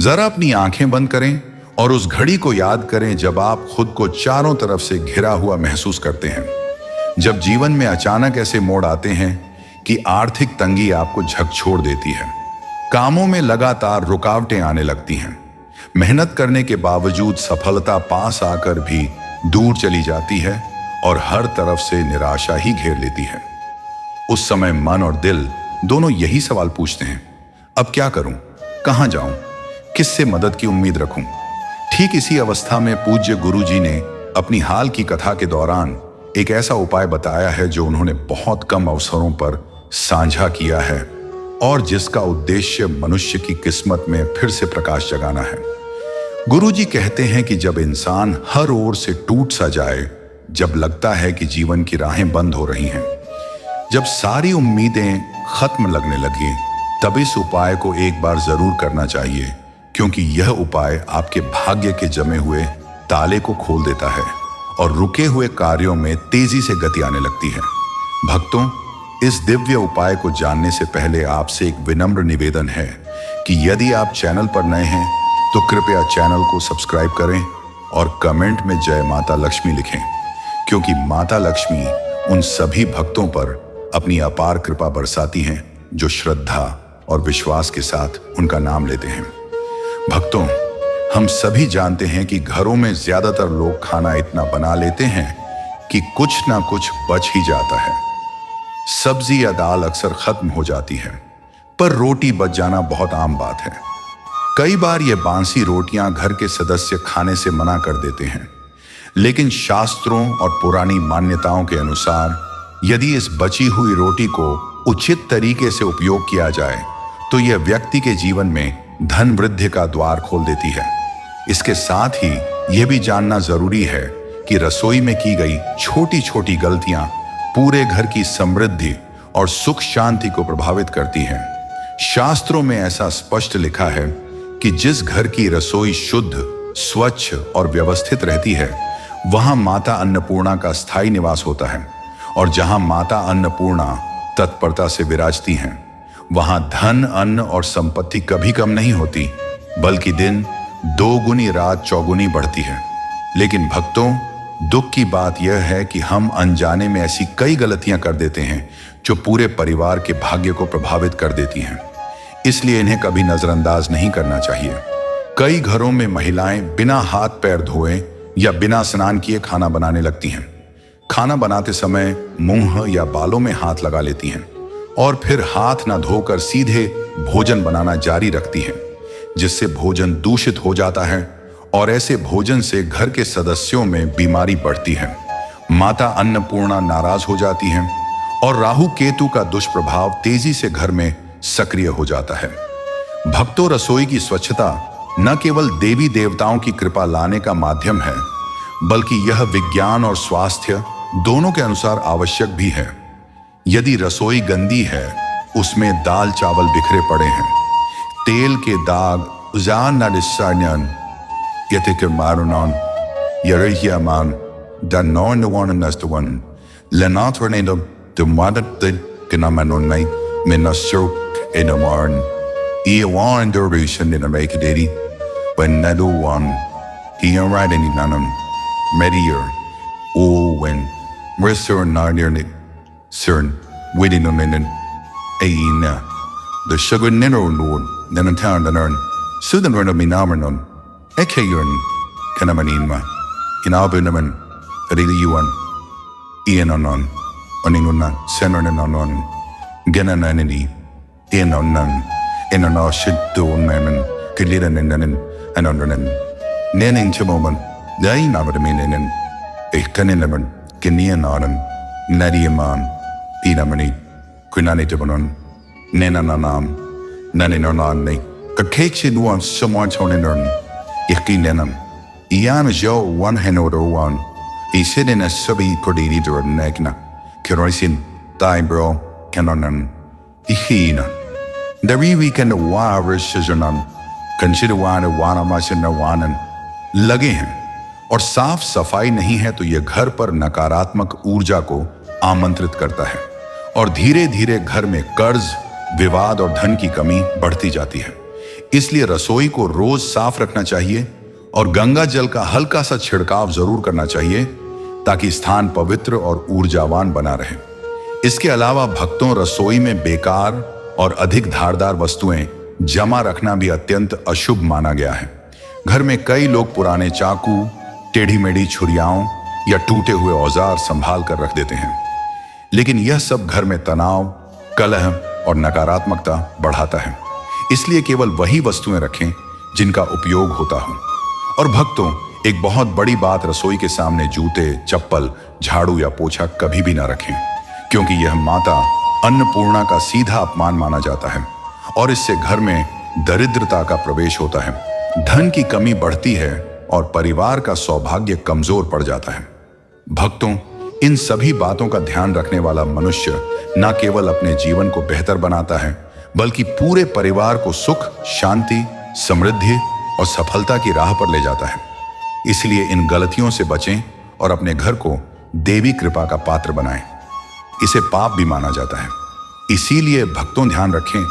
जरा अपनी आंखें बंद करें और उस घड़ी को याद करें जब आप खुद को चारों तरफ से घिरा हुआ महसूस करते हैं। जब जीवन में अचानक ऐसे मोड़ आते हैं कि आर्थिक तंगी आपको झकझोर देती है, कामों में लगातार रुकावटें आने लगती हैं, मेहनत करने के बावजूद सफलता पास आकर भी दूर चली जाती है और हर तरफ से निराशा ही घेर लेती है। उस समय मन और दिल दोनों यही सवाल पूछते हैं, अब क्या करूं, कहां जाऊं, किससे मदद की उम्मीद रखूं। ठीक इसी अवस्था में पूज्य गुरुजी ने अपनी हाल की कथा के दौरान एक ऐसा उपाय बताया है जो उन्होंने बहुत कम अवसरों पर साझा किया है और जिसका उद्देश्य मनुष्य की किस्मत में फिर से प्रकाश जगाना है। गुरुजी कहते हैं कि जब इंसान हर ओर से टूट सा जाए, जब लगता है कि जीवन की राहें बंद हो रही हैं, जब सारी उम्मीदें खत्म लगने लगी, तब इस उपाय को एक बार जरूर करना चाहिए, क्योंकि यह उपाय आपके भाग्य के जमे हुए ताले को खोल देता है और रुके हुए कार्यों में तेजी से गति आने लगती है। भक्तों, इस दिव्य उपाय को जानने से पहले आपसे एक विनम्र निवेदन है कि यदि आप चैनल पर नए हैं तो कृपया चैनल को सब्सक्राइब करें और कमेंट में जय माता लक्ष्मी लिखें, क्योंकि माता लक्ष्मी उन सभी भक्तों पर अपनी अपार कृपा बरसाती हैं जो श्रद्धा और विश्वास के साथ उनका नाम लेते हैं। भक्तों, हम सभी जानते हैं कि घरों में ज्यादातर लोग खाना इतना बना लेते हैं कि कुछ ना कुछ बच ही जाता है। सब्जी या दाल अक्सर खत्म हो जाती है, पर रोटी बच जाना बहुत आम बात है। कई बार ये बासी रोटियां घर के सदस्य खाने से मना कर देते हैं, लेकिन शास्त्रों और पुरानी मान्यताओं के अनुसार यदि इस बची हुई रोटी को उचित तरीके से उपयोग किया जाए तो यह व्यक्ति के जीवन में धन वृद्धि का द्वार खोल देती है। इसके साथ ही यह भी जानना जरूरी है कि रसोई में की गई छोटी छोटी गलतियां पूरे घर की समृद्धि और सुख शांति को प्रभावित करती हैं। शास्त्रों में ऐसा स्पष्ट लिखा है कि जिस घर की रसोई शुद्ध, स्वच्छ और व्यवस्थित रहती है, वहां माता अन्नपूर्णा का स्थायी निवास होता है, और जहां माता अन्नपूर्णा तत्परता से विराजती हैं, वहां धन, अन्न और संपत्ति कभी कम नहीं होती, बल्कि दिन दोगुनी रात चौगुनी बढ़ती है। लेकिन भक्तों, दुख की बात यह है कि हम अनजाने में ऐसी कई गलतियां कर देते हैं जो पूरे परिवार के भाग्य को प्रभावित कर देती हैं। इसलिए इन्हें कभी नजरअंदाज नहीं करना चाहिए। कई घरों में महिलाएं बिना हाथ पैर धोए या बिना स्नान किए खाना बनाने लगती हैं। खाना बनाते समय मुंह या बालों में हाथ लगा लेती हैं और फिर हाथ न धोकर सीधे भोजन बनाना जारी रखती हैं, जिससे भोजन दूषित हो जाता है और ऐसे भोजन से घर के सदस्यों में बीमारी बढ़ती है। माता अन्नपूर्णा नाराज हो जाती हैं और राहु केतु का दुष्प्रभाव तेजी से घर में सक्रिय हो जाता है। भक्तों, रसोई की स्वच्छता न केवल देवी देवताओं की कृपा लाने का माध्यम है, बल्कि यह विज्ञान और स्वास्थ्य दोनों के अनुसार आवश्यक भी है। यदि रसोई गंदी है, उसमें दाल चावल बिखरे पड़े हैं, तेल के दाग CERN waiting on an aina the sugar nero known then a town the nern sudan run of minamanon ekayun kanamanima in albunaman really you one ian on oninguna senon and on gananani in on none in an shit to mammon kilidan and on nanning to moment they never mean in a caninaman Ghanaian on Nadiaman, Pinamani, Kunani Tibanon, Nenanam, Naninonani, Kakaksin one, someone toning on, Yakinenam, Ian is your one hand or one, he said in a subby cordini to a negna, Kerosin, Dibro, Canonan, Ihina. The weekend the wires Sizanan, consider one of one of my sin one and luggy him. और साफ सफाई नहीं है तो यह घर पर नकारात्मक ऊर्जा को आमंत्रित करता है और धीरे धीरे घर में कर्ज, विवाद और धन की कमी बढ़ती जाती है। इसलिए रसोई को रोज साफ रखना चाहिए और गंगा जल का हल्का सा छिड़काव जरूर करना चाहिए ताकि स्थान पवित्र और ऊर्जावान बना रहे। इसके अलावा भक्तों, रसोई में बेकार और अधिक धारदार वस्तुएं जमा रखना भी अत्यंत अशुभ माना गया है। घर में कई लोग पुराने चाकू, टेढ़ी मेढ़ी छुरियाओं या टूटे हुए औजार संभाल कर रख देते हैं, लेकिन यह सब घर में तनाव, कलह और नकारात्मकता बढ़ाता है। इसलिए केवल वही वस्तुएं रखें जिनका उपयोग होता हो। और भक्तों, एक बहुत बड़ी बात, रसोई के सामने जूते, चप्पल, झाड़ू या पोछा कभी भी ना रखें, क्योंकि यह माता अन्नपूर्णा का सीधा अपमान माना जाता है और इससे घर में दरिद्रता का प्रवेश होता है, धन की कमी बढ़ती है और परिवार का सौभाग्य कमजोर पड़ जाता है। भक्तों, इन सभी बातों का ध्यान रखने वाला मनुष्य न केवल अपने जीवन को बेहतर बनाता है, बल्कि पूरे परिवार को सुख, शांति, समृद्धि और सफलता की राह पर ले जाता है। इसलिए इन गलतियों से बचें और अपने घर को देवी कृपा का पात्र बनाएं। इसे पाप भी माना जाता है। इसीलिए भक्तों, ध्यान रखें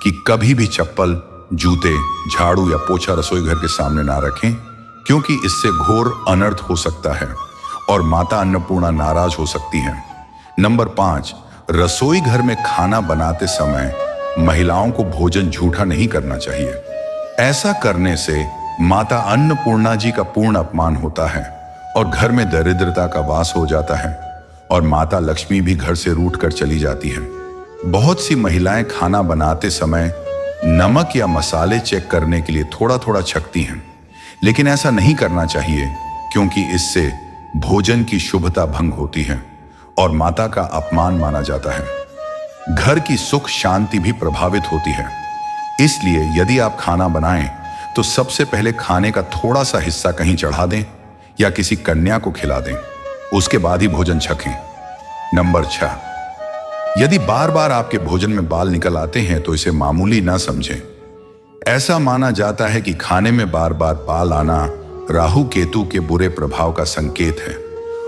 कि कभी भी चप्पल, जूते, झाड़ू या पोछा रसोई घर के सामने ना रखें, क्योंकि इससे घोर अनर्थ हो सकता है और माता अन्नपूर्णा नाराज हो सकती है। नंबर 5, रसोई घर में खाना बनाते समय महिलाओं को भोजन झूठा नहीं करना चाहिए। ऐसा करने से माता अन्नपूर्णा जी का पूर्ण अपमान होता है और घर में दरिद्रता का वास हो जाता है और माता लक्ष्मी भी घर से रूठ कर चली जाती है। बहुत सी महिलाएं खाना बनाते समय नमक या मसाले चेक करने के लिए थोड़ा थोड़ा छकती हैं, लेकिन ऐसा नहीं करना चाहिए, क्योंकि इससे भोजन की शुभता भंग होती है और माता का अपमान माना जाता है। घर की सुख शांति भी प्रभावित होती है। इसलिए यदि आप खाना बनाएं तो सबसे पहले खाने का थोड़ा सा हिस्सा कहीं चढ़ा दें या किसी कन्या को खिला दें, उसके बाद ही भोजन छकें। नंबर 6, यदि बार बार आपके भोजन में बाल निकल आते हैं तो इसे मामूली ना समझें। ऐसा माना जाता है कि खाने में बार बार बाल आना राहु केतु के बुरे प्रभाव का संकेत है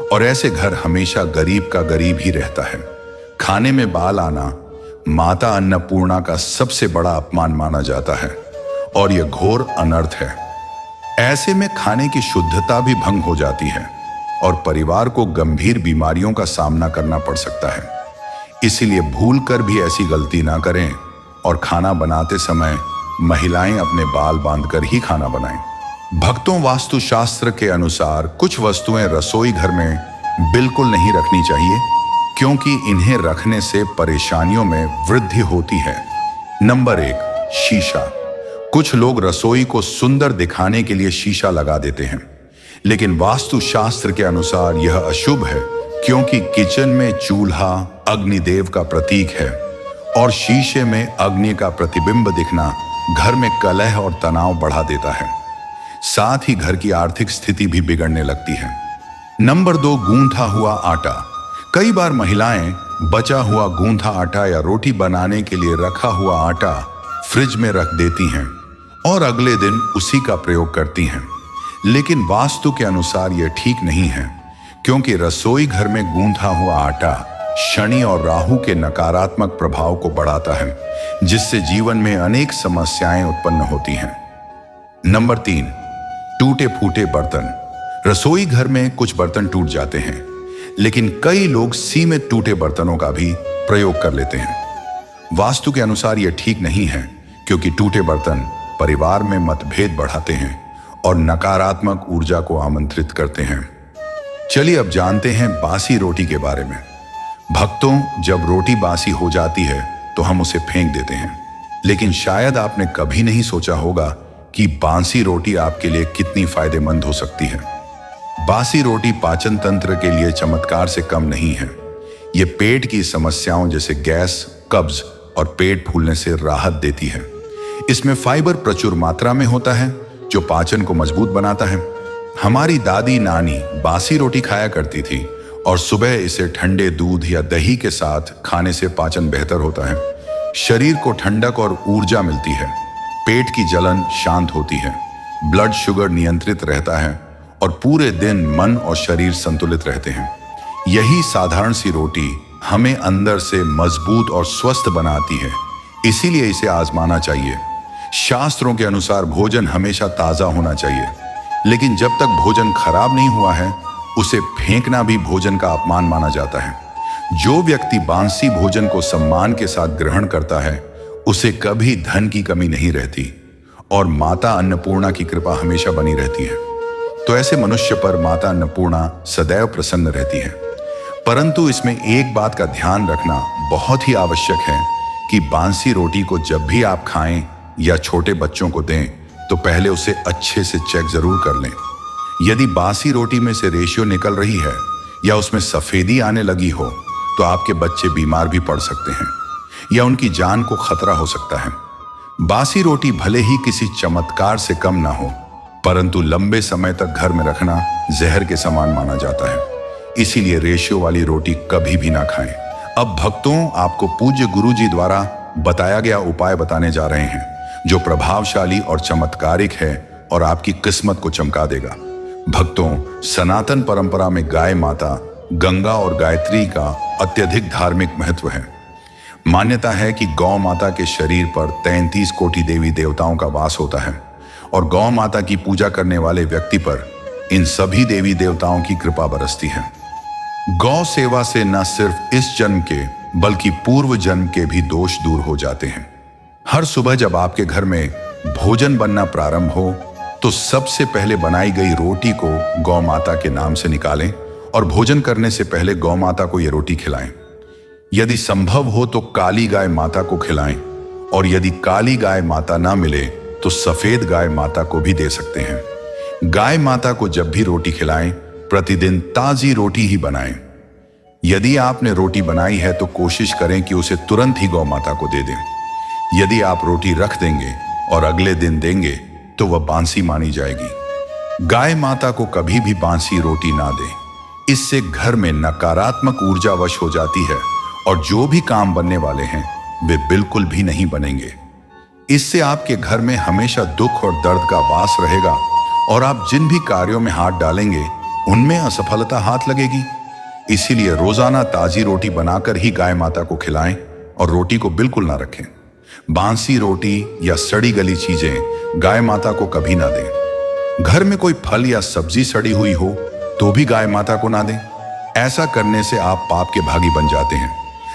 और ऐसे घर हमेशा गरीब का गरीब ही रहता है। खाने में बाल आना माता अन्नपूर्णा का सबसे बड़ा अपमान माना जाता है और यह घोर अनर्थ है। ऐसे में खाने की शुद्धता भी भंग हो जाती है और परिवार को गंभीर बीमारियों का सामना करना पड़ सकता है। इसीलिए भूल कर भी ऐसी गलती ना करें और खाना बनाते समय महिलाएं अपने बाल बांधकर ही खाना बनाएं। भक्तों, वास्तुशास्त्र के अनुसार कुछ वस्तुएं रसोई घर में बिल्कुल नहीं रखनी चाहिए, क्योंकि इन्हें रखने से परेशानियों में वृद्धि होती है। नंबर 1, शीशा। कुछ लोग रसोई को सुंदर दिखाने के लिए शीशा लगा देते हैं, लेकिन वास्तुशास्त्र के अनुसार यह अशुभ है, क्योंकि किचन में चूल्हा अग्निदेव का प्रतीक है और शीशे में अग्नि का प्रतिबिंब दिखना घर में कलह और तनाव बढ़ा देता है। साथ ही घर की आर्थिक स्थिति भी बिगड़ने लगती है। नंबर 2, गूंथा हुआ आटा। कई बार महिलाएं बचा हुआ गूंथा आटा या रोटी बनाने के लिए रखा हुआ आटा फ्रिज में रख देती हैं और अगले दिन उसी का प्रयोग करती हैं, लेकिन वास्तु के अनुसार यह ठीक नहीं है, क्योंकि रसोई घर में गूंथा हुआ आटा शनि और राहु के नकारात्मक प्रभाव को बढ़ाता है, जिससे जीवन में अनेक समस्याएं उत्पन्न होती हैं। नंबर 3, टूटे फूटे बर्तन। रसोई घर में कुछ बर्तन टूट जाते हैं, लेकिन कई लोग सीमित टूटे बर्तनों का भी प्रयोग कर लेते हैं। वास्तु के अनुसार यह ठीक नहीं है, क्योंकि टूटे बर्तन परिवार में मतभेद बढ़ाते हैं और नकारात्मक ऊर्जा को आमंत्रित करते हैं। चलिए अब जानते हैं बासी रोटी के बारे में। भक्तों, जब रोटी बासी हो जाती है तो हम उसे फेंक देते हैं, लेकिन शायद आपने कभी नहीं सोचा होगा कि बासी रोटी आपके लिए कितनी फायदेमंद हो सकती है। बासी रोटी पाचन तंत्र के लिए चमत्कार से कम नहीं है। ये पेट की समस्याओं जैसे गैस, कब्ज और पेट फूलने से राहत देती है। इसमें फाइबर प्रचुर मात्रा में होता है, जो पाचन को मजबूत बनाता है। हमारी दादी नानी बासी रोटी खाया करती थी और सुबह इसे ठंडे दूध या दही के साथ खाने से पाचन बेहतर होता है। शरीर को ठंडक और ऊर्जा मिलती है, पेट की जलन शांत होती है, ब्लड शुगर नियंत्रित रहता है और पूरे दिन मन और शरीर संतुलित रहते हैं। यही साधारण सी रोटी हमें अंदर से मजबूत और स्वस्थ बनाती है, इसीलिए इसे आजमाना चाहिए। शास्त्रों के अनुसार भोजन हमेशा ताजा होना चाहिए, लेकिन जब तक भोजन खराब नहीं हुआ है उसे फेंकना भी भोजन का अपमान माना जाता है। जो व्यक्ति बांसी भोजन को सम्मान के साथ ग्रहण करता है उसे कभी धन की कमी नहीं रहती और माता अन्नपूर्णा की कृपा हमेशा बनी रहती है। तो ऐसे मनुष्य पर माता अन्नपूर्णा सदैव प्रसन्न रहती है। परंतु इसमें एक बात का ध्यान रखना बहुत ही आवश्यक है कि बांसी रोटी को जब भी आप खाएं या छोटे बच्चों को दें तो पहले उसे अच्छे से चेक जरूर कर लें। यदि बासी रोटी में से रेशियो निकल रही है या उसमें सफेदी आने लगी हो तो आपके बच्चे बीमार भी पड़ सकते हैं या उनकी जान को खतरा हो सकता है। बासी रोटी भले ही किसी चमत्कार से कम ना हो, परंतु लंबे समय तक घर में रखना जहर के समान माना जाता है। इसीलिए रेशियो वाली रोटी कभी भी ना खाएं। अब भक्तों, आपको पूज्य गुरुजी द्वारा बताया गया उपाय बताने जा रहे हैं जो प्रभावशाली और चमत्कारिक है और आपकी किस्मत को चमका देगा। भक्तों, सनातन परंपरा में गाय माता, गंगा और गायत्री का अत्यधिक धार्मिक महत्व है। मान्यता है कि गौ माता के शरीर पर 33 कोटि देवी देवताओं का वास होता है और गौ माता की पूजा करने वाले व्यक्ति पर इन सभी देवी देवताओं की कृपा बरसती है। गौ सेवा से न सिर्फ इस जन्म के बल्कि पूर्व जन्म के भी दोष दूर हो जाते हैं। हर सुबह जब आपके घर में भोजन बनना प्रारंभ हो तो सबसे पहले बनाई गई रोटी को गौ माता के नाम से निकालें और भोजन करने से पहले गौ माता को यह रोटी खिलाएं। यदि संभव हो तो काली गाय माता को खिलाएं और यदि काली गाय माता ना मिले तो सफेद गाय माता को भी दे सकते हैं। गाय माता को जब भी रोटी खिलाएं प्रतिदिन ताजी रोटी ही बनाएं। यदि आपने रोटी बनाई है तो कोशिश करें कि उसे तुरंत ही गौ माता को दे दें। यदि आप रोटी रख देंगे और अगले दिन देंगे तो वह बांसी मानी जाएगी। गाय माता को कभी भी बांसी रोटी ना दें। इससे घर में नकारात्मक ऊर्जा वश हो जाती है और जो भी काम बनने वाले हैं वे बिल्कुल भी नहीं बनेंगे। इससे आपके घर में हमेशा दुख और दर्द का वास रहेगा और आप जिन भी कार्यों में हाथ डालेंगे उनमें असफलता हाथ लगेगी। इसीलिए रोजाना ताजी रोटी बनाकर ही गाय माता को खिलाएं और रोटी को बिल्कुल ना रखें। बांसी रोटी या सड़ी गली चीजें गाय माता को कभी ना दें। घर में कोई फल या सब्जी सड़ी हुई हो तो भी गाय माता को ना दें। ऐसा करने से आप पाप के भागी बन जाते हैं।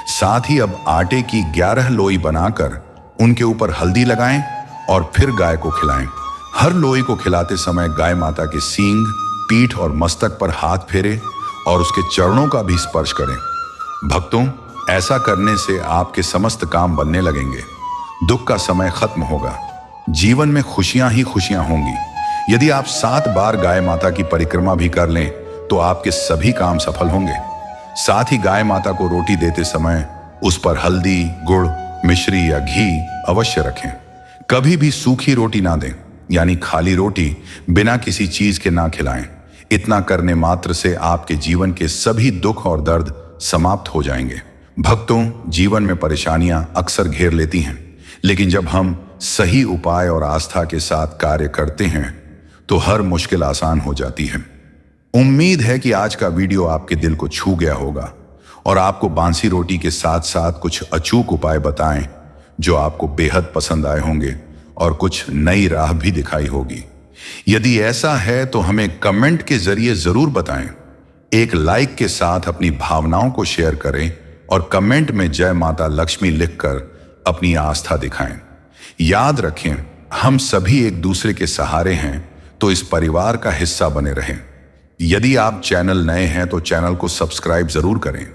साथ ही अब आटे की 11 लोई बनाकर उनके ऊपर हल्दी लगाएं और फिर गाय को खिलाएं। हर लोई को खिलाते समय गाय माता के सींग, पीठ और मस्तक पर हाथ फेरें और उसके चरणों का भी स्पर्श करें। भक्तों, ऐसा करने से आपके समस्त काम बनने लगेंगे। दुख का समय खत्म होगा। जीवन में खुशियां ही खुशियां होंगी। यदि आप 7 बार गाय माता की परिक्रमा भी कर लें तो आपके सभी काम सफल होंगे। साथ ही गाय माता को रोटी देते समय उस पर हल्दी, गुड़, मिश्री या घी अवश्य रखें। कभी भी सूखी रोटी ना दें, यानी खाली रोटी बिना किसी चीज के ना खिलाएं। इतना करने मात्र से आपके जीवन के सभी दुख और दर्द समाप्त हो जाएंगे। भक्तों, जीवन में परेशानियां अक्सर घेर लेती हैं, लेकिन जब हम सही उपाय और आस्था के साथ कार्य करते हैं तो हर मुश्किल आसान हो जाती है। उम्मीद है कि आज का वीडियो आपके दिल को छू गया होगा और आपको बांसी रोटी के साथ साथ कुछ अचूक उपाय बताएं जो आपको बेहद पसंद आए होंगे और कुछ नई राह भी दिखाई होगी। यदि ऐसा है तो हमें कमेंट के जरिए जरूर बताएं। एक लाइक के साथ अपनी भावनाओं को शेयर करें और कमेंट में जय माता लक्ष्मी लिखकर अपनी आस्था दिखाएं। याद रखें, हम सभी एक दूसरे के सहारे हैं, तो इस परिवार का हिस्सा बने रहें। यदि आप चैनल नए हैं तो चैनल को सब्सक्राइब जरूर करें।